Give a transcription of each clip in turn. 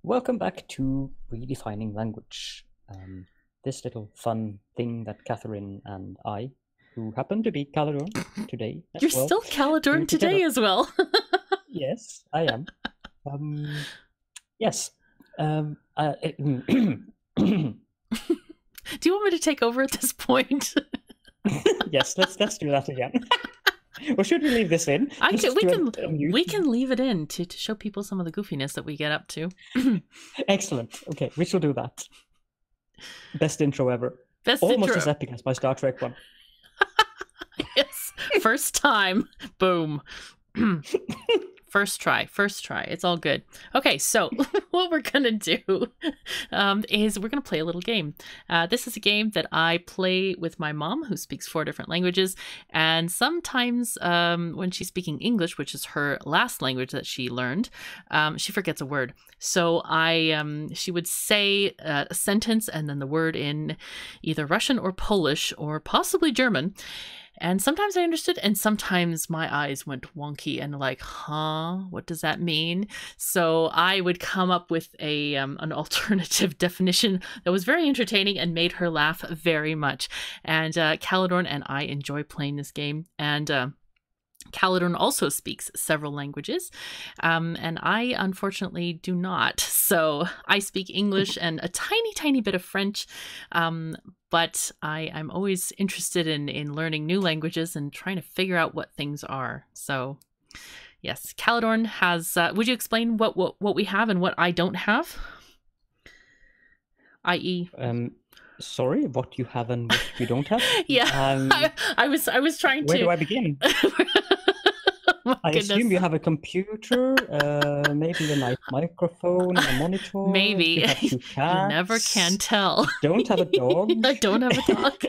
Welcome back to Redefining Language. This little fun thing that Catherine and I, who happen to be Caledorn today as You're well, still Caledorn do today together. as well. Yes, I am. Yes. Do you want me to take over at this point? Yes, let's do that again. Or should we leave this in? We can leave it in to show people some of the goofiness that we get up to. Excellent. Okay, we shall do that. Best intro ever. Almost as epic as my Star Trek one. Yes. First time. Boom. First try. It's all good. Okay, so what we're going to do is we're going to play a little game. This is a game that I play with my mom, who speaks 4 different languages. And sometimes when she's speaking English, which is her last language that she learned, she forgets a word. So she would say a sentence and then the word in either Russian or Polish or possibly German. And sometimes I understood, and sometimes my eyes went wonky and like, huh, what does that mean? So I would come up with an alternative definition that was very entertaining and made her laugh very much. And Caledorn and I enjoy playing this game. And Caledorn also speaks several languages, and I unfortunately do not. So I speak English and a tiny bit of French, but I'm always interested in learning new languages and trying to figure out what things are. So yes, Caledorn has, would you explain what we have and what I don't have? I.e. Sorry, what you have and what you don't have? Yeah, I was trying to... Where do I begin? I assume you have a computer, maybe a nice microphone, a monitor. Maybe. You have 2 cats. You never can tell. Don't have a dog. I don't have a dog.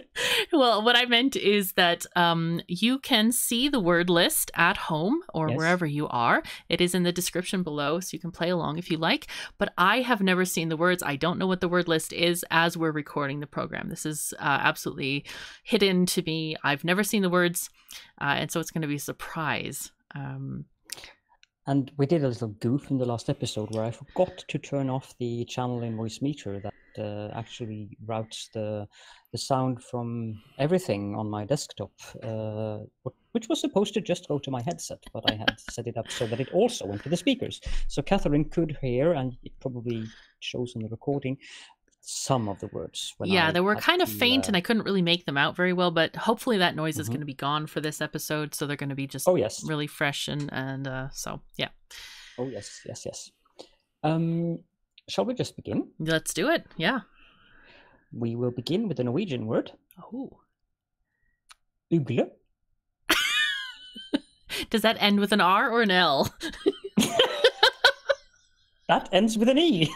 Well, what I meant is that you can see the word list at home or wherever you are. It is in the description below, so you can play along if you like. But I have never seen the words. I don't know what the word list is as we're recording the program. This is absolutely hidden to me. I've never seen the words, and so it's going to be a surprise. And we did a little goof in the last episode where I forgot to turn off the channel in Voice Meter that actually routes the sound from everything on my desktop, which was supposed to just go to my headset, but I had set it up so that it also went to the speakers. So Catherine could hear, and it probably shows on the recording, some of the words. Yeah, they were kind of faint and I couldn't really make them out very well, but hopefully that noise is going to be gone for this episode, so they're going to be just really fresh and so yeah. Oh yes. Shall we just begin? Let's do it. Yeah. We will begin with the Norwegian word. Oh. Ugle. Does that end with an R or an L? That ends with an E.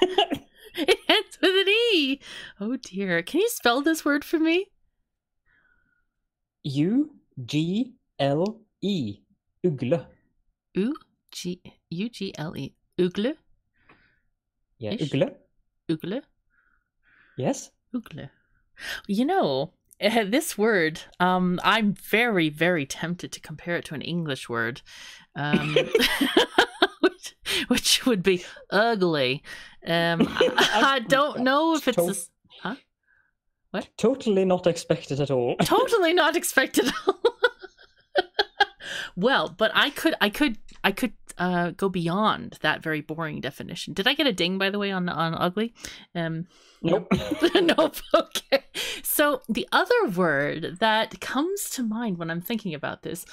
It ends with an E. Oh dear. Can you spell this word for me? U-G-L-E. Ugle. U-G-L-E. Ugle? Yeah, Ugle. Ugle? Yes. Ugle. You know, this word, I'm very, very tempted to compare it to an English word. Which would be ugly. I don't know if it's huh? What? Totally not expected at all. Totally not expected at all. Well, but I could go beyond that very boring definition. Did I get a ding, by the way, on ugly? Nope. Nope. Okay. So the other word that comes to mind when I'm thinking about this,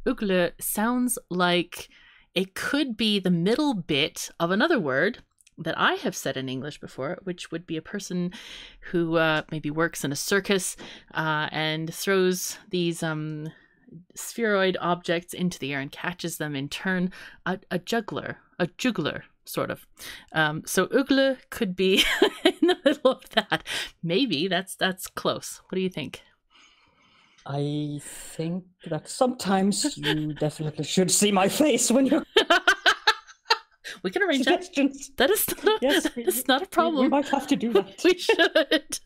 ugle, sounds like it could be the middle bit of another word that I have said in English before, which would be a person who maybe works in a circus and throws these spheroid objects into the air and catches them in turn. A juggler, sort of. So ugle could be in the middle of that. Maybe that's close. What do you think? I think that sometimes you definitely should see my face when you're... We can arrange that. That is not a problem. We might have to do that. We should.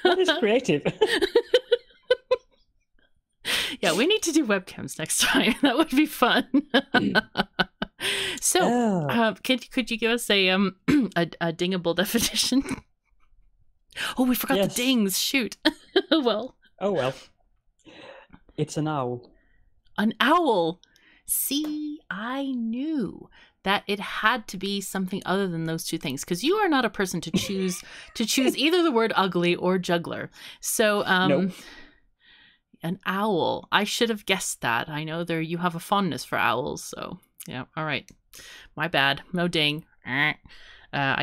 That is creative. Yeah, we need to do webcams next time. That would be fun. So, could you give us a dingable definition? Oh, we forgot the dings. Shoot. Well. Oh well. It's an owl. An owl. See, I knew that it had to be something other than those two things, because you are not a person to choose either the word ugly or juggler. So, no. An owl. I should have guessed that. I know you have a fondness for owls, so yeah. All right, my bad. No ding. I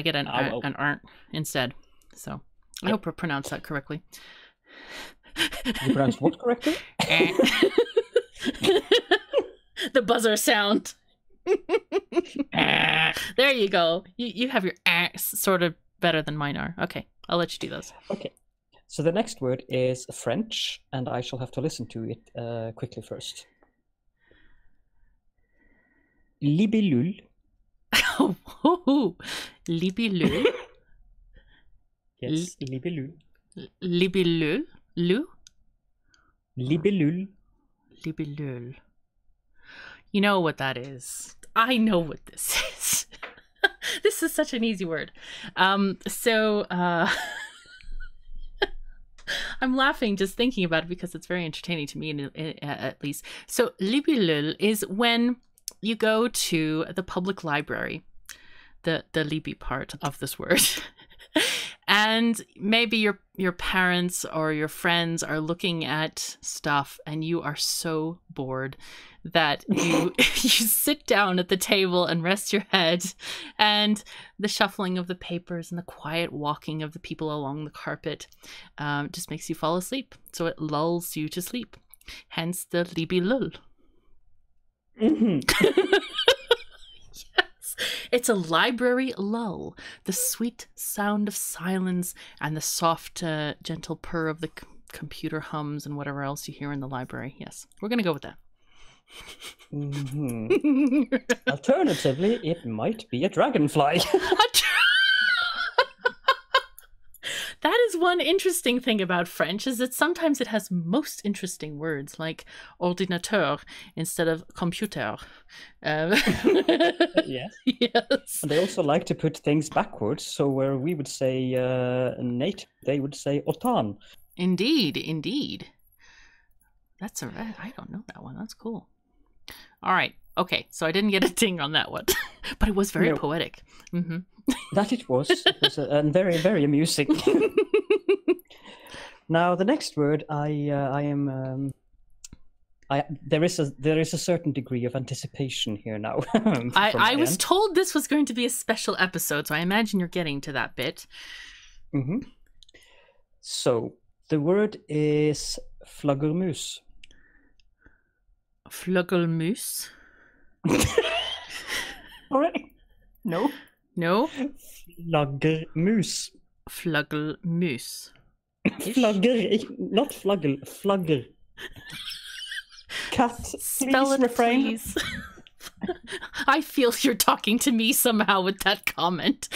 get an instead. So I hope I pronounced that correctly. You pronounced what correctly? The buzzer sound. There you go. You have your sort of better than mine are. Okay, I'll let you do those. Okay. So the next word is French, and I shall have to listen to it quickly first. Libellule. Oh, Libellule. Yes, Libellule. Libellule. Libellule. Libellule. You know what that is. I know what this is. This is such an easy word. I'm laughing just thinking about it because it's very entertaining to me, at least. So, Libellule is when you go to the public library, the Libby part of this word, and maybe your parents or your friends are looking at stuff, and you are so bored that you sit down at the table and rest your head, and the shuffling of the papers and the quiet walking of the people along the carpet just makes you fall asleep. So it lulls you to sleep. Hence the Libellule. Mm-hmm. Yes. It's a library lull. The sweet sound of silence and the soft, gentle purr of the computer hums and whatever else you hear in the library. Yes, we're going to go with that. Mm-hmm. Alternatively, it might be a dragonfly. That is one interesting thing about French, is that sometimes it has most interesting words, like ordinateur instead of computer. Yes. Yes. And they also like to put things backwards, so where we would say native, they would say autan. Indeed. That's I don't know that one. That's cool. All right. Okay. So I didn't get a ding on that one, but it was very poetic. Mm-hmm. That it was. It was and very, very amusing. Now the next word, there is a certain degree of anticipation here now. I was told this was going to be a special episode, so I imagine you're getting to that bit. Mm-hmm. So the word is Flaggermus. Flaggermus. All right. No. Flaggermus. Flaggermus. Flagger, not flagger. Flagger. Cat, spell it, refrain. Please. I feel you're talking to me somehow with that comment.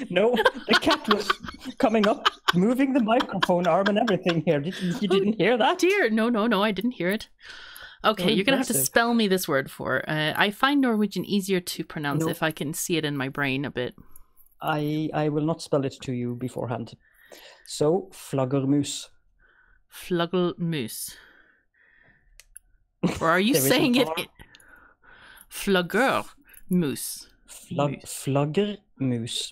No, the cat was coming up, moving the microphone arm and everything here. You didn't hear that? Dear, no, I didn't hear it. Okay, you're going to have to spell me this word for. I find Norwegian easier to pronounce if I can see it in my brain a bit. I will not spell it to you beforehand. So, Flaggermus. Flaggermus. Or are you saying it? Flaggermus. Flaggermus.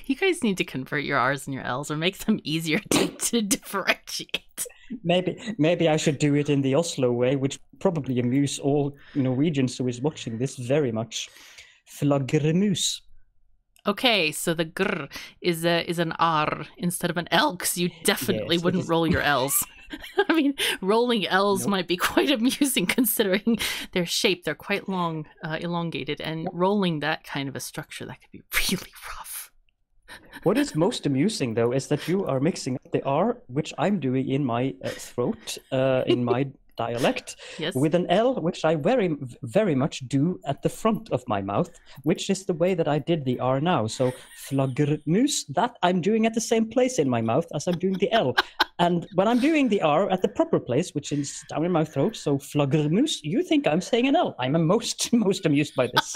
You guys need to convert your R's and your L's or make them easier to differentiate. Maybe I should do it in the Oslo way, which probably amuse all Norwegians who is watching this very much. Flaggermus. Okay, so the gr is an R instead of an L, because you definitely wouldn't roll your L's. I mean, rolling L's might be quite amusing considering their shape. They're quite long, elongated, and rolling that kind of a structure, that could be really rough. What is most amusing, though, is that you are mixing up the R, which I'm doing in my throat, in my dialect, Yes. with an L, which I very, very much do at the front of my mouth, which is the way that I did the R now. So Flaggermus, that I'm doing at the same place in my mouth as I'm doing the L. And when I'm doing the R at the proper place, which is down in my throat, so Flaggermus, you think I'm saying an L. I'm most amused by this.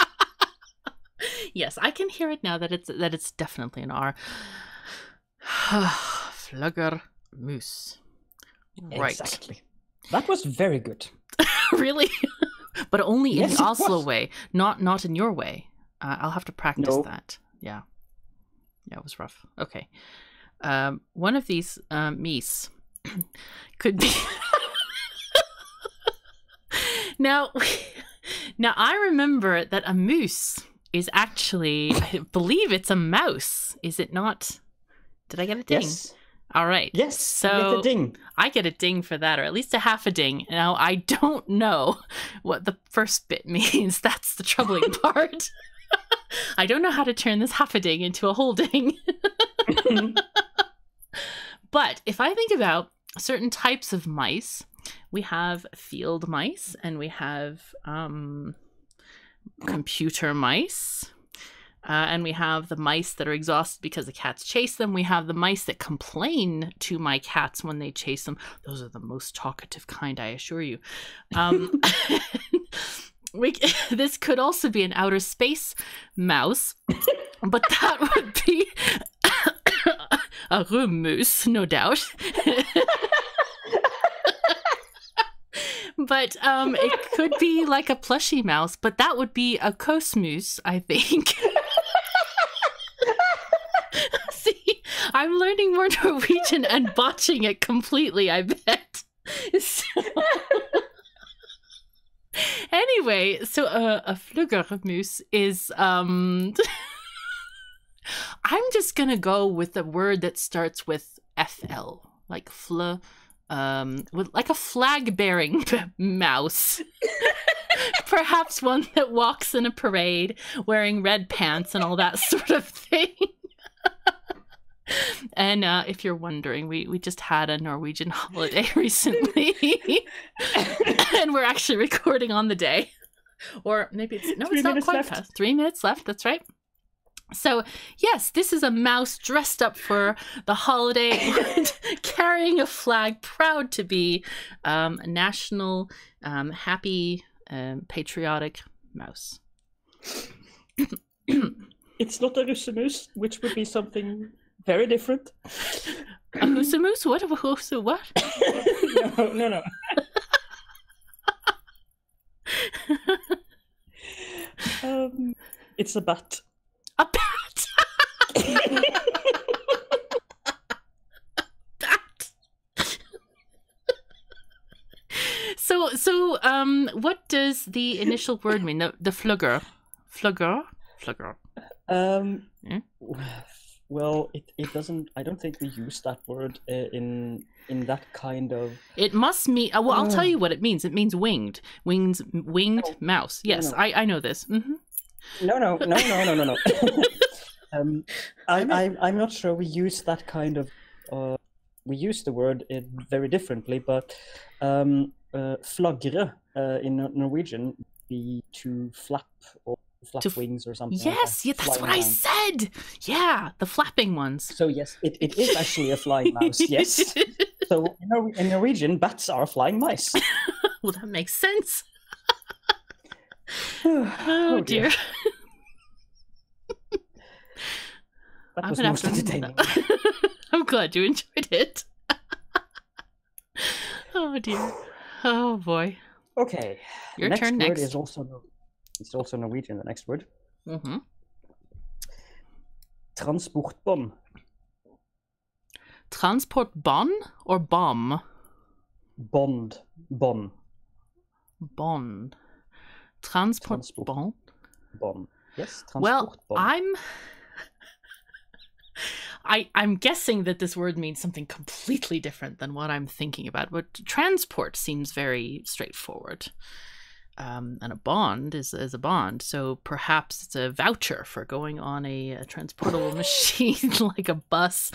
Yes, I can hear it now that it's definitely an R. Flaggermus. Right. Exactly. That was very good. Really? But only in Yes, the it Oslo was. way, not in your way. I'll have to practice No. that. Yeah. Yeah, it was rough. Okay. One of these meese could be... Now I remember that a moose is actually, I believe it's a mouse. Is it not? Did I get a ding? Yes. All right. Yes. So With a ding. I get a ding for that, or at least a half a ding. Now, I don't know what the first bit means. That's the troubling part. I don't know how to turn this half a ding into a whole ding. But if I think about certain types of mice, we have field mice and we have computer mice. And we have the mice that are exhausted because the cats chase them. We have the mice that complain to my cats when they chase them. Those are the most talkative kind, I assure you. This could also be an outer space mouse, but that would be a room moose, no doubt. But it could be like a plushy mouse, but that would be a kosmoose, I think. See, I'm learning more Norwegian and botching it completely, I bet. So... Anyway, so a flaggermus is... I'm just gonna go with a word that starts with FL, like with like a flag-bearing mouse. Perhaps one that walks in a parade wearing red pants and all that sort of thing. And if you're wondering, we just had a Norwegian holiday recently. And we're actually recording on the day. Or maybe it's not quite left. past. 3 minutes left, that's right. So, yes, this is a mouse dressed up for the holiday and carrying a flag, proud to be a national, happy, patriotic mouse. It's not a russemoose, which would be something very different. A hussamoose? What? A hussa what? No. It's a bat. A bat! Bat! So, what does the initial word mean? The flugger? Flugger? Well, it doesn't. I don't think we use that word in that kind of. It must mean. Well, I'll tell you what it means. It means winged mouse. Yes, No. I know this. Mm-hmm. No. I'm not sure we use that kind of. We use the word very differently, but flagre in Norwegian be to flap or flap wings or something. Yes, like that, that's what I said. Yeah, the flapping ones. So yes, it is actually a flying mouse. Yes. So in Norwegian, bats are flying mice. Well, that makes sense. Oh dear. That was most entertaining. I'm glad you enjoyed it. Oh dear. Oh boy. Okay. Your next turn word next. is also Norwegian. The next word. Mm-hmm. Transportbånd. Transportbånd or bomb? Bond. Bond. Transportbånd. Bond. Yes. Well, Transportbånd. I'm guessing that this word means something completely different than what I'm thinking about. But transport seems very straightforward. And a bond is a bond. So perhaps it's a voucher for going on a transportable machine like a bus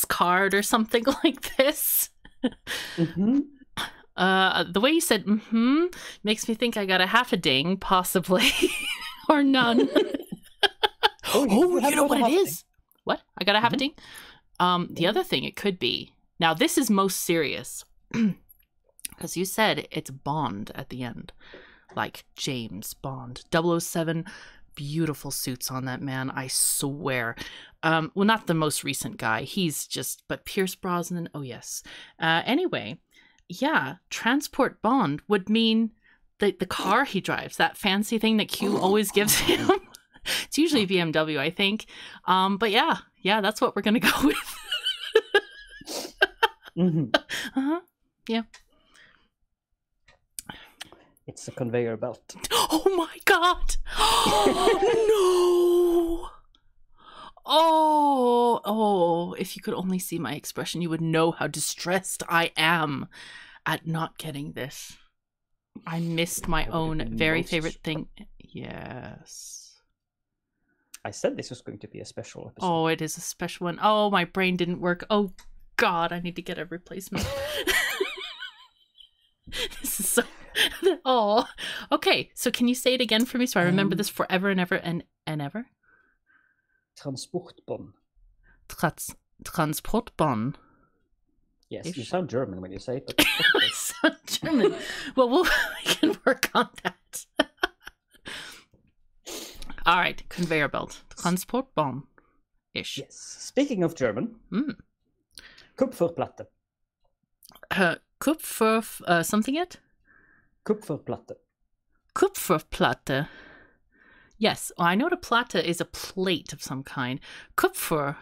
card or something like this. Mm-hmm. The way you said makes me think I got a half a ding, possibly, or none. You know what it is? What? I got a half a ding? The other thing it could be, now this is most serious, because you said it's Bond at the end, like James Bond. 007, beautiful suits on that man, I swear. Well, not the most recent guy, but Pierce Brosnan, oh yes. Anyway, yeah, Transportbånd would mean the car he drives, that fancy thing that Q always gives him. It's usually BMW, I think. But yeah, that's what we're gonna go with. Yeah. It's a conveyor belt. Oh my god! No! Oh, if you could only see my expression, you would know how distressed I am at not getting this. I missed my own very favorite thing. Yes. I said this was going to be a special episode. Oh, it is a special one. Oh, my brain didn't work. Oh god, I need to get a replacement. This is so... Oh. Okay, so can you say it again for me so I remember this forever and ever and ever? Transportbånd. Transportbånd. Yes, you sound German when you say it. But I sound German. Well, we can work on that. All right, conveyor belt. Transportbånd-ish. Yes. Speaking of German, Kupflerplatte. Something yet? Kupflerplatte. Kupflerplatte. Yes, well, I know the platte is a plate of some kind. Kupfer.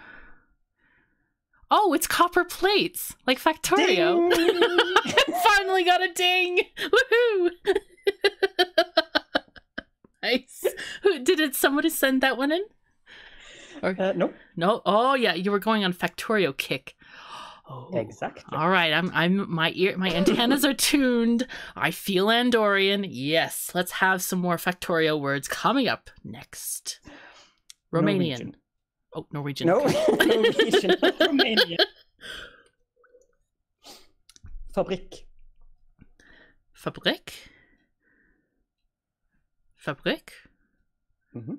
Oh, it's copper plates, like Factorio. Finally got a ding! Woohoo! Nice. Did somebody send that one in? Or No. No. Oh yeah, you were going on Factorio kick. Oh, exactly. All right, my antennas are tuned. I feel Andorian. Yes, let's have some more Factorio words coming up next. Romanian. Norwegian. Oh, Norwegian. No, Norwegian, not Romanian. Fabrikk. Fabrikk. Fabrikk. Mm-hmm.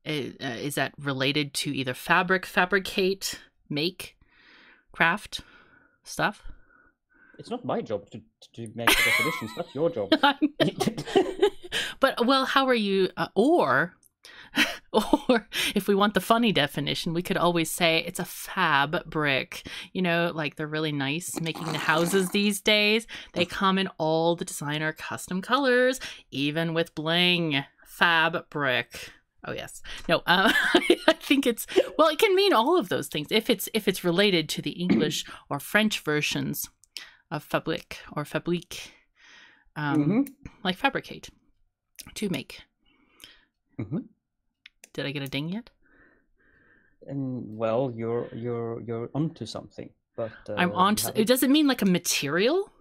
Is that related to either fabricate, make, craft stuff? It's not my job to make the definitions. That's your job. But well, how are you? Or if we want the funny definition, we could always say it's a fab brick. You know, like they're really nice making the houses these days. They come in all the designer custom colors, even with bling. Fab brick. Oh yes. No, I think it can mean all of those things if it's related to the English or French versions of fabrique or fabrique, like fabricate, to make. Mm-hmm. Did I get a ding yet? Well, you're onto something, but I'm onto. Does it mean like a material?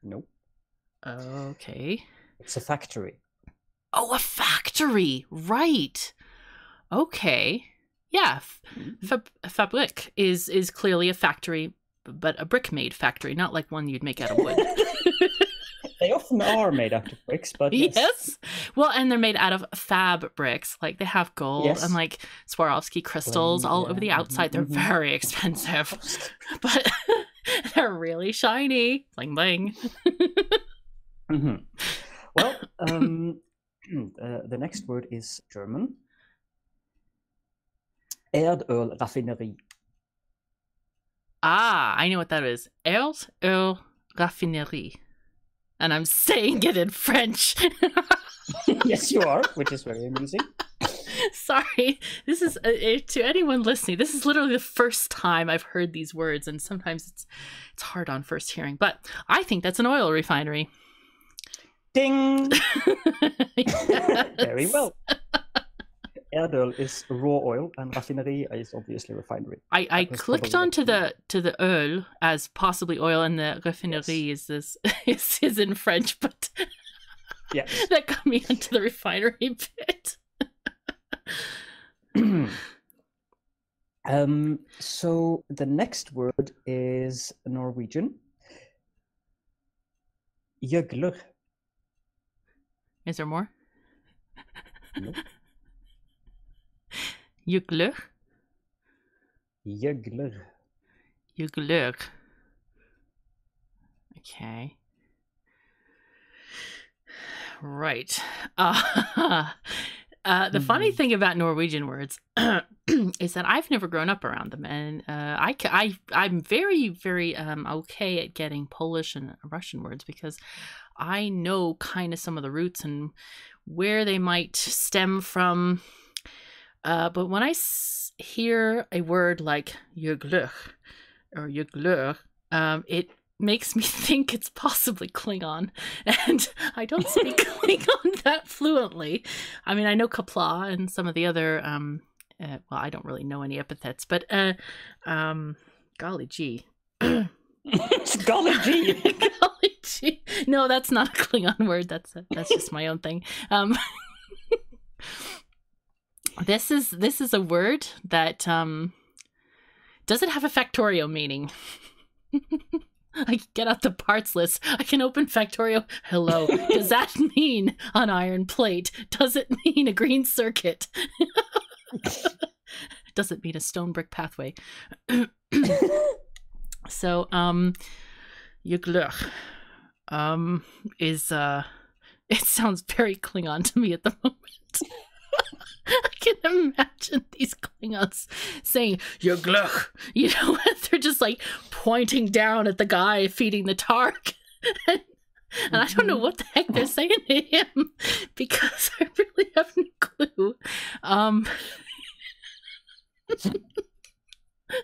Nope. Okay. It's a factory. Oh, a factory, right? Okay, yeah. Fabrikk is clearly a factory, but a brick-made factory, not like one you'd make out of wood. They often are made out of bricks, but yes. Well, and they're made out of fab bricks. Like they have gold and like Swarovski crystals all over the outside. They're very expensive, but they're really shiny. Bling bling. Well, the next word is German. Erdölraffinerie. Ah, I know what that is. Erdölraffinerie. And I'm saying it in French. Yes, you are, which is very amusing. Sorry. This is, to anyone listening, this is literally the first time I've heard these words, and sometimes it's hard on first hearing. But I think that's an oil refinery. Ding! Yes. Very well. Erdöl is raw oil, and raffinerie is obviously refinery. I clicked onto the oil as possibly oil, and the raffinerie is in French, but yes. That got me onto the refinery bit. So the next word is Norwegian. Gjøgler. Is there more? Nope. Juggler? Gjøgler. Juggler. Okay. Right. The funny thing about Norwegian words is that I've never grown up around them, and I'm very, very okay at getting Polish and Russian words because I know kind of some of the roots and where they might stem from. But when I hear a word like Juggler or Juggler, it makes me think it's possibly Klingon, and I don't speak Klingon that fluently. I mean, I know Kapla and some of the other well, I don't really know any epithets, but golly gee. Golly gee. Golly gee. No, that's not a Klingon word. That's just my own thing. This is a word that does it have a Factorio meaning? I can get out the parts list. I can open Factorio. Hello. Does that mean an iron plate? Does it mean a green circuit? Does it mean a stone brick pathway? So, Juggler is it sounds very Klingon to me at the moment. I can imagine these Klingons saying Juggler, you know, they're just like pointing down at the guy feeding the Targ. And I don't know what the heck they're saying to him because I really have no clue.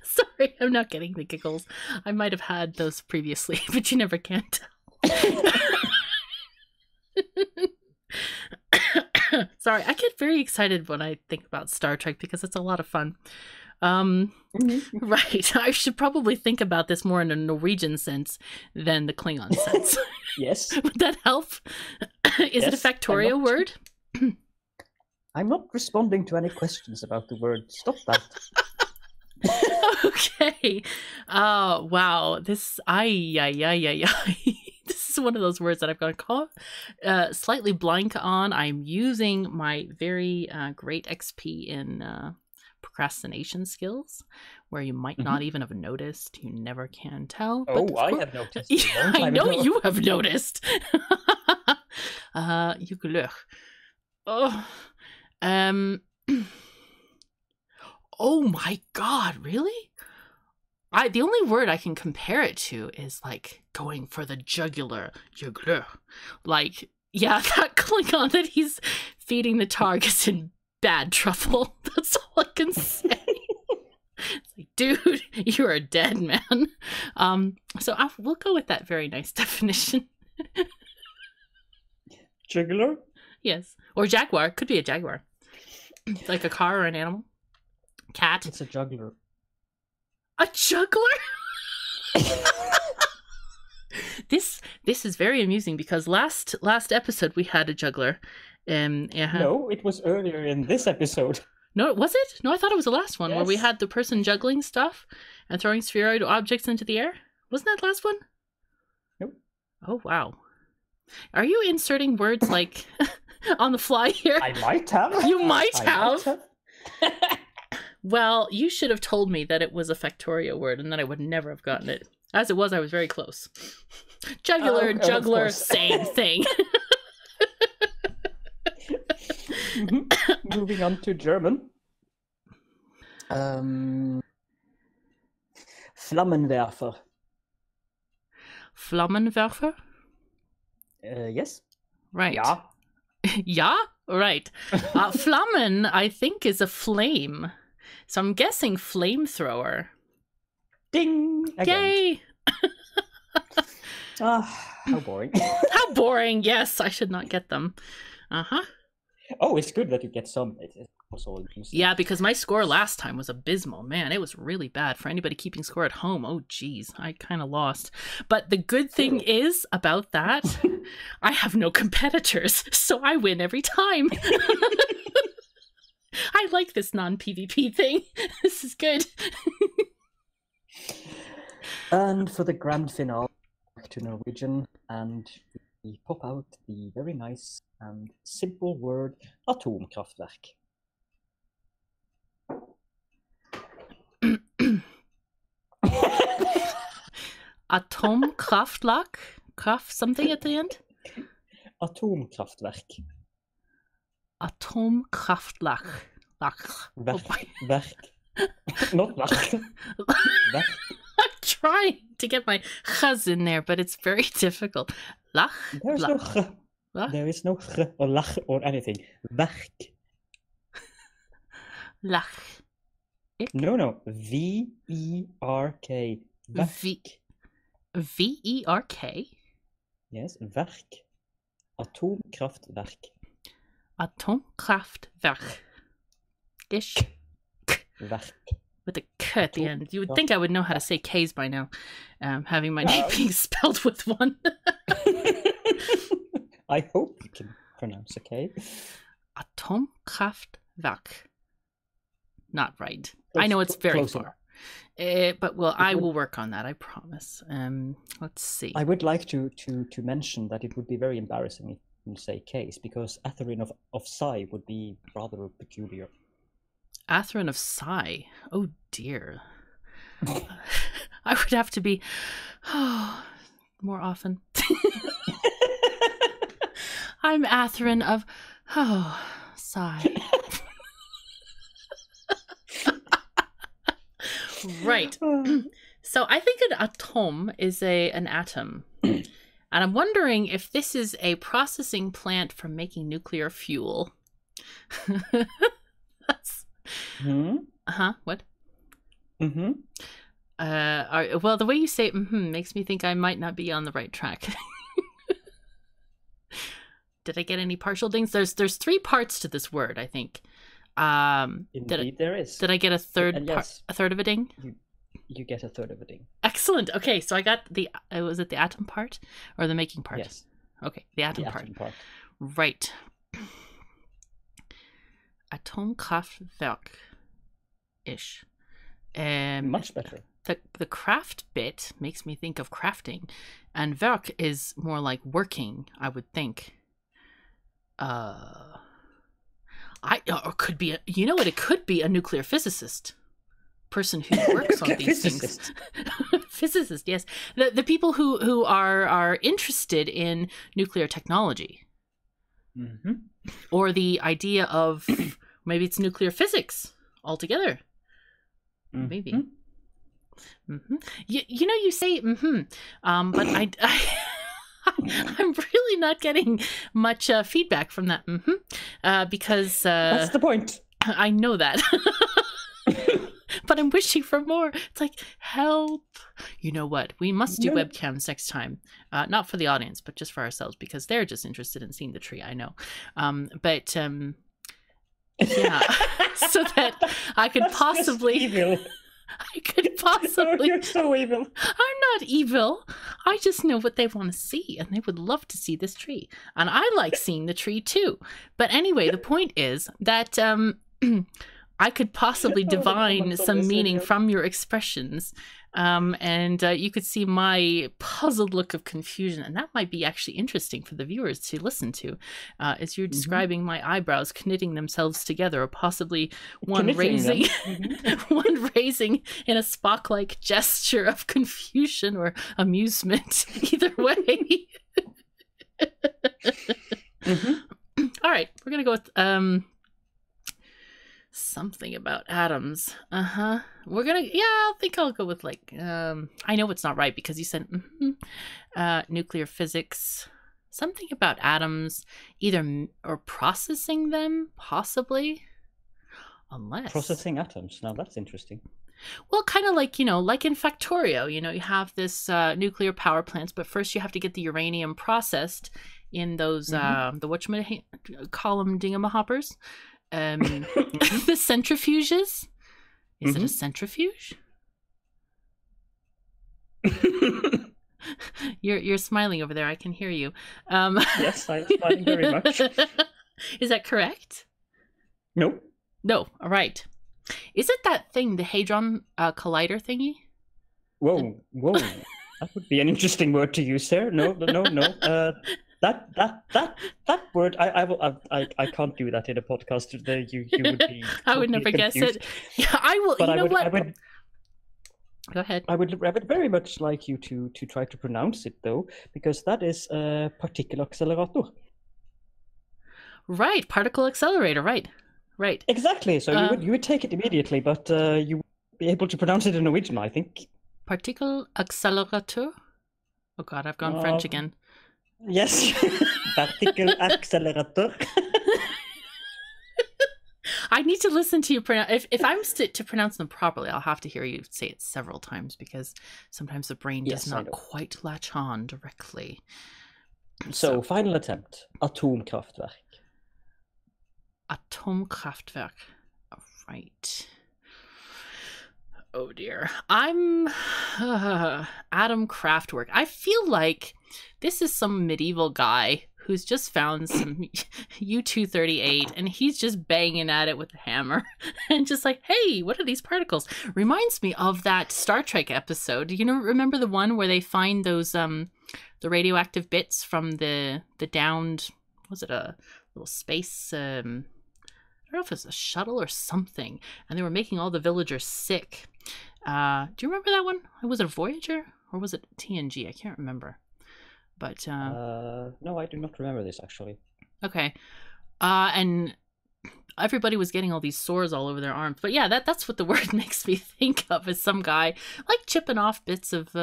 Sorry, I'm not getting the giggles. I might have had those previously, but you never can tell. Sorry, I get very excited when I think about Star Trek because it's a lot of fun. Right, I should probably think about this more in a Norwegian sense than the Klingon sense. Yes. Would that help? Is it a Factorio word? I'm not responding to any questions about the word. Stop that. Okay. Oh, wow. This, This is one of those words that I've got to call slightly blank on. I'm using my very great XP in procrastination skills, where you might not even have noticed. You never can tell. Oh, I have noticed. Yeah, I know you have noticed. Juggler. Oh. Oh my god, really? The only word I can compare it to is like going for the jugular, Juggler. Like, yeah, that Klingon that he's feeding the Targ is in bad trouble. That's all I can say. It's like, dude, you are dead, man. So we'll go with that very nice definition. Juggler? Yes. Or jaguar. Could be a jaguar. Like a car or an animal. Cat. It's a juggler. A juggler? This is very amusing because last episode we had a juggler. No, it was earlier in this episode. No, was it? No, I thought it was the last one where we had the person juggling stuff and throwing spheroid objects into the air. Wasn't that last one? Nope. Oh, wow. Are you inserting words like on the fly here? I might have. You might have. Well, you should have told me that it was a Factorio word and then I would never have gotten it. As it was, I was very close. Jugular, juggler, same thing. Moving on to German. Flammenwerfer. Flammenwerfer? Yes. Right. Ja. Yeah? Right. Flammen, I think, is a flame. So I'm guessing flamethrower. Ding! Again. Yay! How boring. How boring. Yes, I should not get them. Uh-huh. Oh, it's good that you get some. It's also interesting. Yeah, because my score last time was abysmal. Man, it was really bad for anybody keeping score at home. Oh, geez, I kind of lost. But the good thing is about that, I have no competitors, so I win every time. I like this non-PvP thing. This is good. And for the grand finale, back to Norwegian, and we pop out the very nice and simple word Atomkraftverk. Atomkraftwerk? Kraft something at the end? Atomkraftverk. Atomkraftwerk. Verk. Not verk. Verk. I'm trying to get my chas in there, but it's very difficult. Lach? There's no ch. What? There is no ch or lach or anything. Verk. Lach. No. V-E-R-K. Verk. V-E-R-K? Yes, verk. Atomkraftverk. Atomkraftwerk. Ish. Verk. With a k at the end. You would think I would know how to say K's by now, having my name being spelled with one. I hope you can pronounce a K. Atomkraftwerk. Not right. I know it's very far. But I will work on that, I promise. Let's see. I would like to mention that it would be very embarrassing if you say case, because KatherineOfSky would be rather peculiar. KatherineOfSky? Oh dear. I would have to be more often. I'm Katherine of Sigh. Right. So I think an atom is an atom. And I'm wondering if this is a processing plant for making nuclear fuel. That's... What? Well, the way you say makes me think I might not be on the right track. Did I get any partial dings? There's 3 parts to this word, I think. Indeed, there is. Did I get a third yes, a third of a ding? You get a third of a ding. Excellent. Okay, so I got was it the atom part or the making part? Yes. Okay, the atom part. Right. Atomkraftwerk-ish. Much better. The craft bit makes me think of crafting, and werk is more like working, I would think. Or could be you know what? It could be a nuclear physicist, person who works on these things. Physicist, yes. The people who are interested in nuclear technology, or the idea of maybe it's nuclear physics altogether. Maybe. You know, you say but I'm really not getting much feedback from that because that's the point. I know that. But I'm wishing for more. It's like, help. You know what? We must do webcams next time. Not for the audience, but just for ourselves, because they're just interested in seeing the tree, I know. Yeah. So that I could possibly... evil. I could possibly... Oh, you're so evil. I'm not evil. I just know what they want to see, and they would love to see this tree. And I like seeing the tree too. But anyway, the point is that I could possibly divine some meaning from your expressions. And you could see my puzzled look of confusion, and that might be actually interesting for the viewers to listen to, as you're describing my eyebrows knitting themselves together, or possibly one raising one raising in a Spock-like gesture of confusion or amusement. Either way. All right, we're gonna go with something about atoms. We're gonna, I think I'll go with like, I know it's not right because you said nuclear physics, something about atoms, either or processing them, possibly, unless processing atoms. Now that's interesting. Well, kind of like, like in Factorio, you have this nuclear power plants, but first you have to get the uranium processed in those the whatchamacallit dingamahoppers. The centrifuges. Is it a centrifuge? You're smiling over there. I can hear you. Yes, I'm smiling very much. Is that correct? Nope. No. All right. Is it that thing, the Hadron Collider thingy? Whoa. That would be an interesting word to use there. No. That word, I can't do that in a podcast. You would be. I would never guess it. Yeah, I will. But you know what? I would. Go ahead. I would very much like you to try to pronounce it though, because that is a particle accelerator. Right, particle accelerator. Right. Exactly. So you would take it immediately, but you would be able to pronounce it in Norwegian, I think. Particle accelerator. Oh God, I've gone French again. Yes, particle accelerator. I need to listen to you pronounce. If I'm to pronounce them properly, I'll have to hear you say it several times because sometimes the brain does not quite latch on directly. So final attempt: Atomkraftverk. Atomkraftverk. All right. Oh dear. I'm Atomkraftwerk. I feel like this is some medieval guy who's just found some U-238 and he's just banging at it with a hammer and just like, hey, what are these particles? Reminds me of that Star Trek episode. You know, remember the one where they find those the radioactive bits from the downed, was it a little space I don't know if it's a shuttle or something, and they were making all the villagers sick. Do you remember that one? Was it a Voyager or was it TNG? I can't remember. But no, I do not remember this actually. Okay, and everybody was getting all these sores all over their arms. But yeah, that's what the word makes me think of, is some guy like chipping off bits of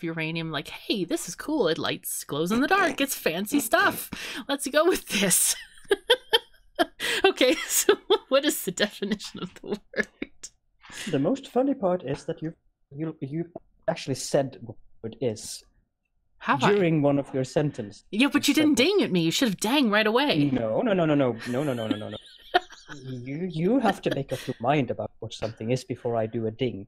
uranium. Like, hey, this is cool. It lights, glows in the dark. It's fancy stuff. Let's go with this. Okay, so what is the definition of the word? The most funny part is that you actually said what it is. Have during one of your sentences. Yeah, but you didn't ding at me. You should have dang right away. No. You have to make up your mind about what something is before I do a ding.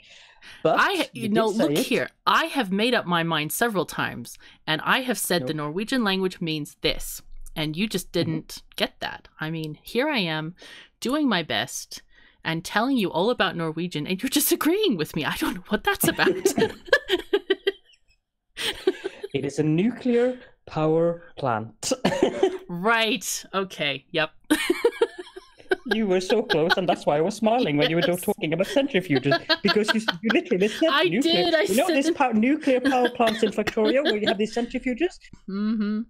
But look here. I have made up my mind several times, and I have said the Norwegian language means this, and you just didn't get that. I mean, here I am doing my best and telling you all about Norwegian, and you're just agreeing with me. I don't know what that's about. It is a nuclear power plant. Right. Okay. Yep. You were so close, and that's why I was smiling when you were talking about centrifuges, because you literally said nuclear. I know this nuclear power plants in Victoria where you have these centrifuges? Mm-hmm.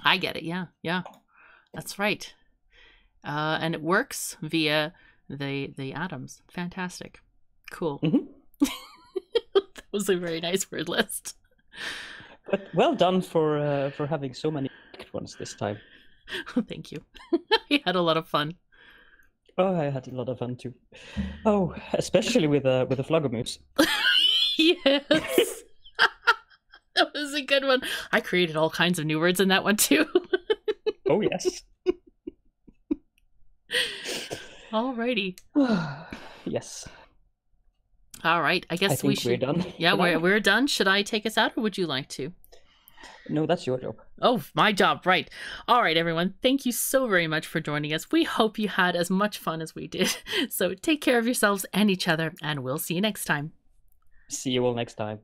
I get it. Yeah. That's right. And it works via the atoms. Fantastic. Cool. Mm-hmm. That was a very nice word list. But well done for having so many ones this time. Oh, thank you. I had a lot of fun. Oh, I had a lot of fun too. Oh, especially with a Flaggermus. Yes. That was a good one. I created all kinds of new words in that one too. Oh, yes. Alrighty. Yes. All right. I guess we're done. Yeah, we're done. Should I take us out, or would you like to? No, that's your job. Oh, my job. Right. All right, everyone. Thank you so very much for joining us. We hope you had as much fun as we did. So take care of yourselves and each other, and we'll see you next time. See you all next time.